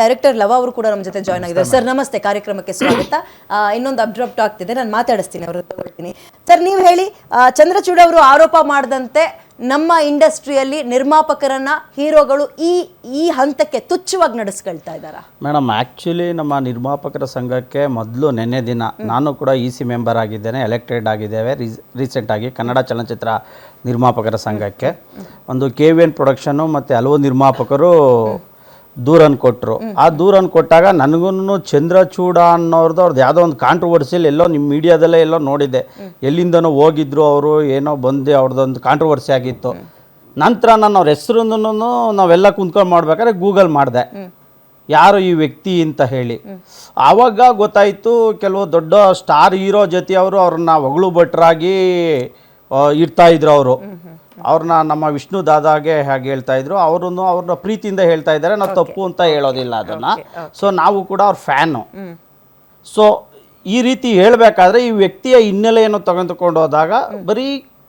Director Lava ಅವರು ಕೂಡ ನಮ್ಮ ಜೊತೆ ಜಾಯ್ನ್ ಆಗಿದ್ದಾರೆ. ಸರ್ ನಮಸ್ತೆ, ಕಾರ್ಯಕ್ರಮಕ್ಕೆ ಸ್ವಾಗತ. ಇನ್ನೊಂದು ಅಬ್ಡ್ರಪ್ಟ್ ಆಗ್ತಿದೆ, ನಾನು ಮಾತಾಡಿಸ್ತೀನಿ, ಅವರು ತಗೊಳ್ತೀನಿ. ಸರ್ ನೀವು ಹೇಳಿ, ಚಂದ್ರಚೂಡ್ ಅವರು ಆರೋಪ ಮಾಡಿದಂತೆ ನಮ್ಮ ಇಂಡಸ್ಟ್ರಿಯಲ್ಲಿ ನಿರ್ಮಾಪಕರನ್ನ ಹೀರೋಗಳು ಈ ಹಂತಕ್ಕೆ ತುಚ್ಛವಾಗಿ ನಡೆಸ್ಕೊಳ್ತಾ ಇದ್ದಾರಾ? ಮೇಡಮ್, ಆ್ಯಕ್ಚುಲಿ ನಮ್ಮ ನಿರ್ಮಾಪಕರ ಸಂಘಕ್ಕೆ ಮೊದಲು ನಿನ್ನೆ ದಿನ ನಾನು ಕೂಡ EC ಮೆಂಬರ್ ಆಗಿದ್ದೇನೆ, ಎಲೆಕ್ಟೆಡ್ ಆಗಿದ್ದೇವೆ ರೀಸೆಂಟಾಗಿ ಕನ್ನಡ ಚಲನಚಿತ್ರ ನಿರ್ಮಾಪಕರ ಸಂಘಕ್ಕೆ. ಒಂದು KVN ಪ್ರೊಡಕ್ಷನ್ನು ಮತ್ತು ಹಲವು ನಿರ್ಮಾಪಕರು ದೂರನ್ನು ಕೊಟ್ಟರು. ಆ ದೂರನ್ನು ಕೊಟ್ಟಾಗ ನನಗೂ ಚಂದ್ರಚೂಡ ಅನ್ನೋರ್ದು ಅವ್ರದ್ದು ಯಾವುದೋ ಒಂದು ಕಾಂಟ್ರವರ್ಸಿಯಲ್ಲಿ ಎಲ್ಲೋ ನಿಮ್ಮ ಮೀಡಿಯಾದಲ್ಲೇ ಎಲ್ಲೋ ನೋಡಿದ್ದೆ, ಎಲ್ಲಿಂದನೋ ಹೋಗಿದ್ರು ಅವರು, ಏನೋ ಬಂದು ಅವ್ರದ್ದೊಂದು ಕಾಂಟ್ರವರ್ಸಿ ಆಗಿತ್ತು. ನಂತರ ನಾನು ಅವ್ರ ಹೆಸರನ್ನು ನಾವೆಲ್ಲ ಕುಂತ್ಕೊಂಡು ಮಾಡ್ಬೇಕಾದ್ರೆ ಗೂಗಲ್ ಮಾಡಿದೆ, ಯಾರು ಈ ವ್ಯಕ್ತಿ ಅಂತ ಹೇಳಿ. ಆವಾಗ ಗೊತ್ತಾಯಿತು, ಕೆಲವು ದೊಡ್ಡ ಸ್ಟಾರ್ ಹೀರೋ ಜೊತೆ ಅವರು ಅವ್ರನ್ನ ಹೊಗಳು ಭಟ್ರಾಗಿ ಇರ್ತಾಯಿದ್ರು. ಅವರು ಅವ್ರನ್ನ ನಮ್ಮ ವಿಷ್ಣು ದಾದಾಗೆ ಹಾಗೆ ಹೇಳ್ತಾ ಇದ್ರು. ಅವ್ರನ್ನ ಪ್ರೀತಿಯಿಂದ ಹೇಳ್ತಾ ಇದ್ದಾರೆ, ನಾವು ತಪ್ಪು ಅಂತ ಹೇಳೋದಿಲ್ಲ ಅದನ್ನು. ಸೊ ನಾವು ಕೂಡ ಅವ್ರ ಫ್ಯಾನು. ಸೊ ಈ ರೀತಿ ಹೇಳಬೇಕಾದ್ರೆ ಈ ವ್ಯಕ್ತಿಯ ಹಿನ್ನೆಲೆಯನ್ನು ತೆಗೆದುಕೊಂಡು ಹೋದಾಗ ಬರೀ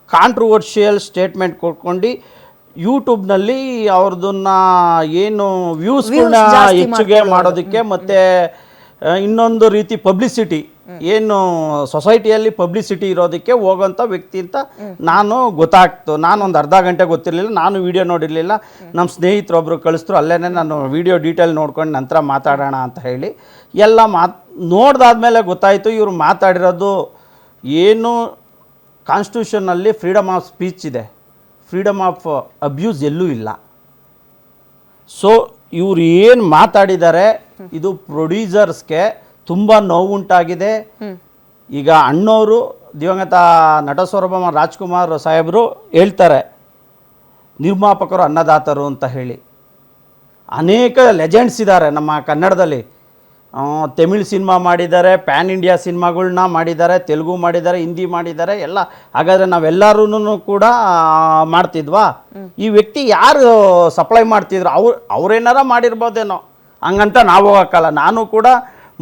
ಕಾಂಟ್ರವರ್ಷಿಯಲ್ ಸ್ಟೇಟ್ಮೆಂಟ್ ಕೊಟ್ಕೊಂಡು ಯೂಟ್ಯೂಬ್ನಲ್ಲಿ ಅವ್ರದನ್ನ ಏನು ವ್ಯೂಸ್ಗಳನ್ನ ಹೆಚ್ಚಿಗೆ ಮಾಡೋದಕ್ಕೆ ಮತ್ತು ಇನ್ನೊಂದು ರೀತಿ ಪಬ್ಲಿಸಿಟಿ, ಏನು ಸೊಸೈಟಿಯಲ್ಲಿ ಪಬ್ಲಿಸಿಟಿ ಇರೋದಕ್ಕೆ ಹೋಗೋಂಥ ವ್ಯಕ್ತಿ ಅಂತ ನಾನು ಗೊತ್ತಾಗ್ತು. ನಾನೊಂದು ಅರ್ಧ ಗಂಟೆ ಗೊತ್ತಿರಲಿಲ್ಲ, ನಾನು ವಿಡಿಯೋ ನೋಡಿರಲಿಲ್ಲ. ನಮ್ಮ ಸ್ನೇಹಿತರೊಬ್ಬರು ಕಳಿಸಿದ್ರು, ಅಲ್ಲೇ ನಾನು ವಿಡಿಯೋ ಡೀಟೇಲ್ ನೋಡ್ಕೊಂಡು ನಂತರ ಮಾತಾಡೋಣ ಅಂತ ಹೇಳಿ ಎಲ್ಲ ನೋಡ್ದಾದ್ಮೇಲೆ ಗೊತ್ತಾಯಿತು, ಇವರು ಮಾತಾಡಿರೋದು ಏನು ಕಾನ್ಸ್ಟಿಟ್ಯೂಷನ್ನಲ್ಲಿ ಫ್ರೀಡಮ್ ಆಫ್ ಸ್ಪೀಚ್ ಇದೆ, ಫ್ರೀಡಮ್ ಆಫ್ ಅಬ್ಯೂಸ್ ಎಲ್ಲೂ ಇಲ್ಲ. ಸೊ ಇವ್ರು ಏನು ಮಾತಾಡಿದ್ದಾರೆ ಇದು ಪ್ರೊಡ್ಯೂಸರ್ಸ್ಗೆ ತುಂಬ ನೋವುಂಟಾಗಿದೆ. ಈಗ ಅಣ್ಣವರು, ದಿವಂಗತ ನಟಸೌರಭ ರಾಜ್ಕುಮಾರ್ ಸಾಹೇಬರು ಹೇಳ್ತಾರೆ, ನಿರ್ಮಾಪಕರು ಅನ್ನದಾತರು ಅಂತ ಹೇಳಿ. ಅನೇಕ ಲೆಜೆಂಡ್ಸ್ ಇದ್ದಾರೆ ನಮ್ಮ ಕನ್ನಡದಲ್ಲಿ. ತಮಿಳ್ ಸಿನಿಮಾ ಮಾಡಿದ್ದಾರೆ, ಪ್ಯಾನ್ ಇಂಡಿಯಾ ಸಿನಿಮಾಗಳ್ನ ಮಾಡಿದ್ದಾರೆ, ತೆಲುಗು ಮಾಡಿದ್ದಾರೆ, ಹಿಂದಿ ಮಾಡಿದ್ದಾರೆ ಎಲ್ಲ. ಹಾಗಾದರೆ ನಾವೆಲ್ಲರೂ ಕೂಡ ಮಾಡ್ತಿದ್ವಾ? ಈ ವ್ಯಕ್ತಿ ಯಾರು ಸಪ್ಲೈ ಮಾಡ್ತಿದ್ರು? ಅವ್ರೇನಾರ ಮಾಡಿರ್ಬೋದೇನೋ, ಹಂಗಂತ ನಾವು ಹೋಗೋಕ್ಕಲ್ಲ. ನಾನು ಕೂಡ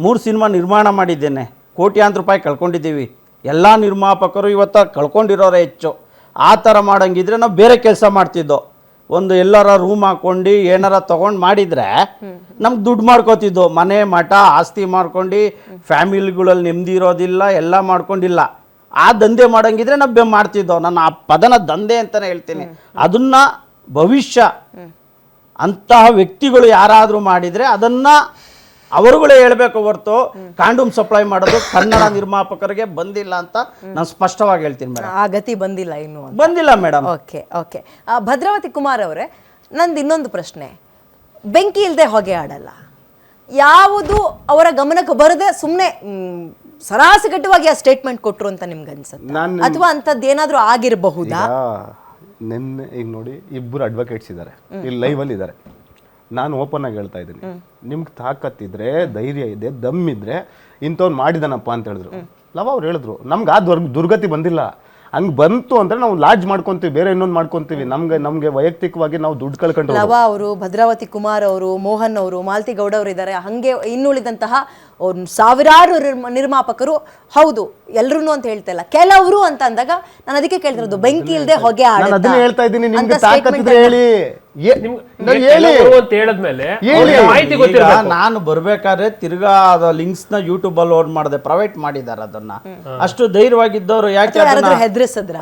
3 ಸಿನಿಮಾ ನಿರ್ಮಾಣ ಮಾಡಿದ್ದೇನೆ, ಕೋಟ್ಯಾಂತರ ರೂಪಾಯಿ ಕಳ್ಕೊಂಡಿದ್ದೀವಿ. ಎಲ್ಲ ನಿರ್ಮಾಪಕರು ಇವತ್ತು ಕಳ್ಕೊಂಡಿರೋರೇ ಹೆಚ್ಚು. ಆ ಥರ ಮಾಡೋಂಗಿದ್ರೆ ನಾವು ಬೇರೆ ಕೆಲಸ ಮಾಡ್ತಿದ್ದೋ. ಒಂದು ಎಲ್ಲರ ರೂಮ್ ಹಾಕ್ಕೊಂಡು ಏನಾರ ತೊಗೊಂಡು ಮಾಡಿದರೆ ನಮ್ಗೆ ದುಡ್ಡು ಮಾಡ್ಕೋತಿದ್ದೋ. ಮನೆ ಮಠ ಆಸ್ತಿ ಮಾಡ್ಕೊಂಡು ಫ್ಯಾಮಿಲಿಗಳಲ್ಲಿ ನೆಮ್ಮದಿ ಇರೋದಿಲ್ಲ, ಎಲ್ಲ ಮಾಡ್ಕೊಂಡಿಲ್ಲ. ಆ ದಂಧೆ ಮಾಡೋಂಗಿದ್ರೆ ನಾವು ಮಾಡ್ತಿದ್ದೋ. ನಾನು ಆ ಪದನ ದಂಧೆ ಅಂತಲೇ ಹೇಳ್ತೀನಿ. ಅದನ್ನು ಭವಿಷ್ಯ ಅಂತಹ ವ್ಯಕ್ತಿಗಳು ಯಾರಾದರೂ ಮಾಡಿದರೆ ಅದನ್ನು ಅವರುಗಳೇ ಹೇಳಬೇಕು ಹೊರತು ಕಾಂಡೂಮ್ ಸಪ್ಲೈ ಮಾಡೋದು ಕನ್ನಡ ನಿರ್ಮಾಪಕರಿಗೆ ಬಂದಿಲ್ಲ ಅಂತ ನಾನು ಸ್ಪಷ್ಟವಾಗಿ ಹೇಳ್ತೀನಿ ಮೇಡಮ್. ಆ ಗತಿ ಬಂದಿಲ್ಲ, ಇನ್ನು ಬಂದಿಲ್ಲ ಮೇಡಮ್. ಓಕೆ. ಭದ್ರಾವತಿ ಕುಮಾರ್ ಅವರೇ, ನಂದು ಇನ್ನೊಂದು ಪ್ರಶ್ನೆ. ಬೆಂಕಿ ಇಲ್ಲದೆ ಹೊಗೆ ಆಡಲ್ಲ, ಯಾವುದು ಅವರ ಗಮನಕ್ಕೆ ಬರದೆ ಸುಮ್ಮನೆ ಸರಾಸಗಟ್ಟವಾಗಿ ಆ ಸ್ಟೇಟ್ಮೆಂಟ್ ಕೊಟ್ಟರು ಅಂತ ನಿಮ್ಗೆ ಅನ್ಸುತ್ತೆ, ಅಥವಾ ಅಂಥದ್ದು ಏನಾದರೂ ಆಗಿರಬಹುದಾ? ನಿನ್ನೆ ಈಗ ನೋಡಿ, ಇಬ್ಬರು ಅಡ್ವೊಕೇಟ್ಸ್ ಇದ್ದಾರೆ, ಇಲ್ಲಿ ಲೈವಲ್ಲಿ ಇದ್ದಾರೆ. ನಾನು ಓಪನ್ ಆಗಿ ಹೇಳ್ತಾ ಇದ್ದೀನಿ, ನಿಮ್ಗೆ ತಾಕತ್ತಿದ್ರೆ, ಧೈರ್ಯ ಇದೆ, ದಮ್ ಇದ್ರೆ ಇಂಥವ್ನು ಮಾಡಿದಾನಪ್ಪ ಅಂತ ಹೇಳಿದ್ರು. ಲವ ಅವ್ರು ಹೇಳಿದ್ರು, ನಮ್ಗೆ ಆ ದುರ್ಗತಿ ಬಂದಿಲ್ಲ. ಹಂಗೆ ಬಂತು ಅಂದರೆ ನಾವು ಲಾಡ್ಜ್ ಮಾಡ್ಕೊತೀವಿ, ಬೇರೆ ಇನ್ನೊಂದು ಮಾಡ್ಕೊತೀವಿ. ನಮಗೆ ವೈಯಕ್ತಿಕವಾಗಿ ನಾವು ದುಡ್ಡು ಕಳ್ಕೊಂಡು. ಲವ ಅವರು, ಭದ್ರಾವತಿ ಕುಮಾರ್ ಅವರು, ಮೋಹನ್ ಅವರು, ಮಾಲತಿ ಗೌಡ ಅವರು ಇದ್ದಾರೆ. ಹಾಗೆ ಇನ್ನುಳಿದಂತಹ ಸಾವಿರಾರು ನಿರ್ಮಾಪಕರು, ಹೌದು ಎಲ್ಲರೂ ಅಂತ ಹೇಳ್ತಾ ಇಲ್ಲ, ಕೆಲವರು ಅಂತ ಅಂದಾಗ ನಾನು ಅದಕ್ಕೆ ಕೇಳ್ತಿರೋದು, ಬೆಂಕಿ ಇಲ್ಲದೆ ಹೊಗೆ ಅದನ್ನ ಹೇಳ್ತಾ ಇದ್ದೀನಿ. ನಿಮ್ಗೆ ತಾಕತ್ತಿದ್ರೆ ಹೇಳಿ. ನಾನು ಬರ್ಬೇಕಾದ್ರೆ ತಿರ್ಗಾ ಲಿಂಕ್ಸ್ ನ ಯೂಟ್ಯೂಬ್ ಅಲ್ಲಿ ಲೋಡ್ ಮಾಡಿದೆ, ಪ್ರೈವೇಟ್ ಮಾಡಿದಾರೆ ಅದನ್ನ. ಅಷ್ಟು ಧೈರ್ಯವಾಗಿದ್ದವರು ಯಾಕೆ ಹೆದರಿಸಿದ್ರ?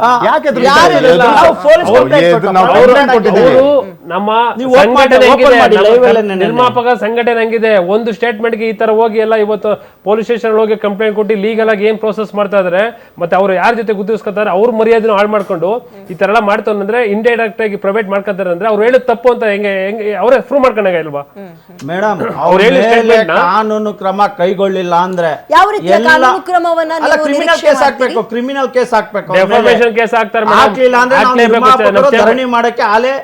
ನಮ್ಮ ನಿರ್ಮಾಪಕ ಸಂಘಟನೆ ಹಂಗಿದೆ. ಒಂದು ಸ್ಟೇಟ್ಮೆಂಟ್ ಗೆ ಈ ತರ ಹೋಗಿ ಎಲ್ಲ ಇವತ್ತು ಪೊಲೀಸ್ ಸ್ಟೇಷನ್ ಹೋಗಿ ಕಂಪ್ಲೇಂಟ್ ಕೊಟ್ಟು ಲೀಗಲ್ ಆಗಿ ಏನ್ ಪ್ರೋಸೆಸ್ ಮಾಡ್ತಾ ಇದಾರೆ, ಮತ್ತೆ ಅವ್ರು ಯಾರ ಜೊತೆ ಗುರುತಿಸ್ಕೊತಾರೆ, ಅವ್ರ ಮರ್ಯಾದೆನ ಹಾಳು ಮಾಡ್ಕೊಂಡು ಈ ತರ ಎಲ್ಲ ಮಾಡ್ತಾರೆ ಅಂದ್ರೆ, ಇಂಡೈರೆಕ್ಟ್ ಆಗಿ ಪ್ರೈವೇಟ್ ಮಾಡ್ಕೊತಾರೆ ಅಂದ್ರೆ ಅವ್ರು ಹೇಳೋದು ತಪ್ಪು ಅಂತ ಹೆಂಗೆ ಅವರೇ ಪ್ರೂವ್ ಮಾಡ್ಕೊಂಡಾಗ ಇಲ್ವಾ ಮೇಡಮ್? ಕಾನೂನು ಕ್ರಮ ಕೈಗೊಳ್ಳಿಲ್ಲ ಅಂದ್ರೆ ಕ್ರಿಮಿನಲ್ ಕೇಸ್ ಹಾಕ್ಬೇಕು, ಕ್ರಿಮಿನಲ್ ಕೇಸ್ ಹಾಕ್ಬೇಕು, ಡೆಫಾಮೇಷನ್ ಕೇಸ್ ಹಾಕ್ತಾರೆ. ಧರಣಿ ಮಾಡಕ್ಕೆ ಆಲೇ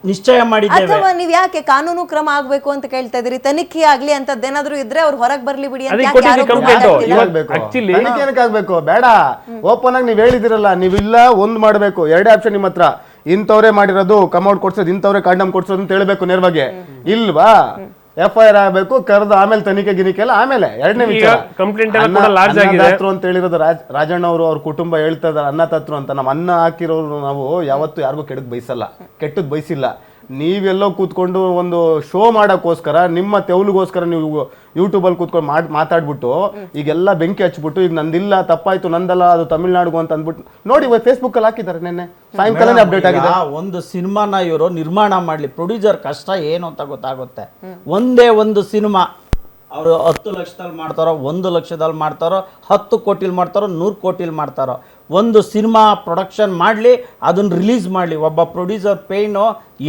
ನಿಶ್ಚಯ ಮಾಡಿದ್ದೇವೆ. ಅಥವಾ ನೀವ್ ಯಾಕೆ ಕಾನೂನು ಕ್ರಮ ಆಗ್ಬೇಕು ಅಂತ ಕೇಳ್ತಾ ಇದ್ರಿ? ತನಿಖೆ ಆಗ್ಲಿ ಅಂತದ್ದೇನಾದ್ರೂ ಇದ್ರೆ ಅವ್ರು ಹೊರಗೆ ಬರ್ಲಿ ಬಿಡಿ ಅಂತ ಆಗ್ಬೇಕು? ಬೇಡ, ಓಪನ್ ಆಗಿ ನೀವ್ ಹೇಳಿದಿರಲ್ಲ, ನೀವಿಲ್ಲ ಒಂದ್ ಮಾಡ್ಬೇಕು, 2 ಆಪ್ಷನ್ ನಿಮ್ಮ ಹತ್ರ. ಇಂಥವ್ರೇ ಮಾಡಿರೋದು, ಕಮೌಂಟ್ ಕೊಡ್ಸೋದು, ಇಂಥವ್ರೇ ಕಾಂಡಮ್ ಕೊಡ್ಸೋದು ಅಂತ ಹೇಳ್ಬೇಕು ನೇರವಾಗಿ. ಇಲ್ವಾ? FIR ಆಗಬೇಕು, ಕರೆದು ಆಮೇಲೆ ತನಿಖೆ ಗಿನಿಕೆಲ್ಲ ಆಮೇಲೆ. ಎರಡನೇ ವಿಚಾರ, ಅನ್ನದಾತರು ಅಂತ ಹೇಳಿರೋದು ರಾಜಣ್ಣ ಅವರು, ಅವ್ರ ಕುಟುಂಬ ಹೇಳ್ತಾ ಇದ್ದಾರೆ ಅನ್ನದಾತರು ಅಂತ. ನಮ್ಮ ಅನ್ನ ಹಾಕಿರೋರು ನಾವು ಯಾವತ್ತು ಯಾರಿಗೂ ಕೆಟ್ಟದ್ ಬಯಸಲ್ಲ, ಕೆಟ್ಟದ್ ಬಯಸಿಲ್ಲ. ನೀವೆಲ್ಲೋ ಕೂತ್ಕೊಂಡು ಒಂದು ಶೋ ಮಾಡೋಕ್ಕೋಸ್ಕರ ನಿಮ್ಮ ತೆವಲಿಗೋಸ್ಕರ ನೀವು ಯೂಟ್ಯೂಬಲ್ಲಿ ಕೂತ್ಕೊಂಡು ಮಾತಾಡ್ಬಿಟ್ಟು ಈಗೆಲ್ಲ ಬೆಂಕಿ ಹಚ್ಬಿಟ್ಟು ಈಗ ನಂದಿಲ್ಲ ತಪ್ಪಾಯ್ತು ನಂದಲ್ಲ ಅದು ತಮಿಳ್ನಾಡಿಗೂ ಅಂತ ಅಂದ್ಬಿಟ್ಟು ನೋಡಿ ಫೇಸ್ಬುಕ್ ಅಲ್ಲಿ ಹಾಕಿದ್ದಾರೆ ನಿನ್ನೆ ಸಾಯಂಕಾಲನೇ ಅಪ್ಡೇಟ್ ಆಗಿದೆ. ಒಂದು ಸಿನಿಮಾನ ಇವರು ನಿರ್ಮಾಣ ಮಾಡ್ಲಿ, ಪ್ರೊಡ್ಯೂಸರ್ ಕಷ್ಟ ಏನು ಅಂತ ಗೊತ್ತಾಗುತ್ತೆ. ಒಂದೇ ಒಂದು ಸಿನಿಮಾ ಅವರು 10 ಲಕ್ಷದಲ್ಲಿ ಮಾಡ್ತಾರೋ, 1 ಲಕ್ಷದಲ್ಲಿ ಮಾಡ್ತಾರೋ, 10 ಕೋಟಿಲಿ ಮಾಡ್ತಾರೋ, 100 ಕೋಟಿಲಿ ಮಾಡ್ತಾರೋ, ಒಂದು ಸಿನಿಮಾ ಪ್ರೊಡಕ್ಷನ್ ಮಾಡಲಿ, ಅದನ್ನ ರಿಲೀಸ್ ಮಾಡಲಿ, ಒಬ್ಬ ಪ್ರೊಡ್ಯೂಸರ್ ಪೇಯ್ನು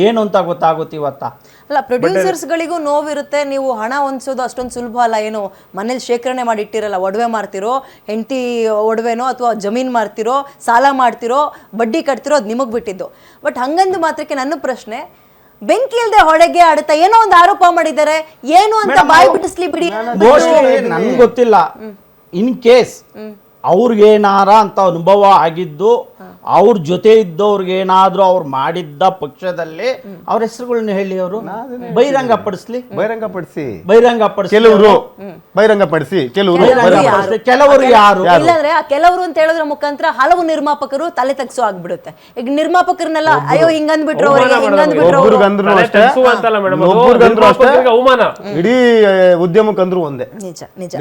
ಏನು ಅಂತ ಗೊತ್ತಾಗುತ್ತೆ ಇವತ್ತ. ಅಲ್ಲ, ಪ್ರೊಡ್ಯೂಸರ್ಸ್ಗಳಿಗೂ ನೋವಿರುತ್ತೆ. ನೀವು ಹಣ ಹೊಂದಿಸೋದು ಅಷ್ಟೊಂದು ಸುಲಭ ಅಲ್ಲ. ಏನು ಮನೇಲಿ ಶೇಖರಣೆ ಮಾಡಿ ಇಟ್ಟಿರಲ್ಲ, ಒಡವೆ ಮಾರ್ತಿರೋ, ಹೆಂಡತಿ ಒಡವೆನೋ ಅಥವಾ ಜಮೀನು ಮಾರ್ತಿರೋ, ಸಾಲ ಮಾಡ್ತಿರೋ, ಬಡ್ಡಿ ಕಟ್ತಿರೋ, ಅದು ನಿಮಗೆ ಬಿಟ್ಟಿದ್ದು. ಬಟ್ ಹಂಗಂದು ಮಾತ್ರಕ್ಕೆ ನನ್ನ ಪ್ರಶ್ನೆ, ಬೆಂಕಿ ಇಲ್ಲದೆ ಹೊಡೆಗೆ ಆಡುತ್ತಾ ಏನೋ ಒಂದು ಆರೋಪ ಮಾಡಿದ್ದಾರೆ, ಏನು ಅಂತ ಬಾಯಿ ಬಿಡಿಸ್ಲಿ ಬಿಡಿ. ನನ್ಗೆ ಗೊತ್ತಿಲ್ಲ, ಇನ್ ಕೇಸ್ ಅವ್ರಿಗೇನಾರ ಅಂತ ಅನುಭವ ಆಗಿದ್ದು, ಅವ್ರ ಜೊತೆ ಇದ್ದವ್ರಿಗೆ ಏನಾದ್ರೂ ಅವ್ರು ಮಾಡಿದ್ದ ಪಕ್ಷದಲ್ಲಿ ಅವ್ರ ಹೆಸರುಗಳನ್ನ ಹೇಳಿ, ಅವರು ಬಹಿರಂಗಪಡಿಸ್ಲಿ. ಕೆಲವರು ಬಹಿರಂಗಪಡಿಸಿ, ಕೆಲವರು ಯಾರು? ಇಲ್ಲಾಂದ್ರೆ ಆ ಕೆಲವರು ಅಂತ ಹೇಳೋದ್ರ ಮುಖಾಂತರ ಹಲವು ನಿರ್ಮಾಪಕರು ತಲೆ ತಗ್ಸೋ ಆಗ್ಬಿಡುತ್ತೆ. ಈಗ ನಿರ್ಮಾಪಕರನ್ನೆಲ್ಲ ಅಯ್ಯೋ ಹಿಂಗಂದ್ಬಿಟ್ರು ಅವ್ರಿಗೆ, ಹಿಂಗಂದ್ಬಿಟ್ರು ಅವ್ರು. ಅವಮಾನ ಇಡೀ ಉದ್ಯಮಕ್ಕಂದ್ರು ಒಂದೇ. ನಿಜ ನಿಜ.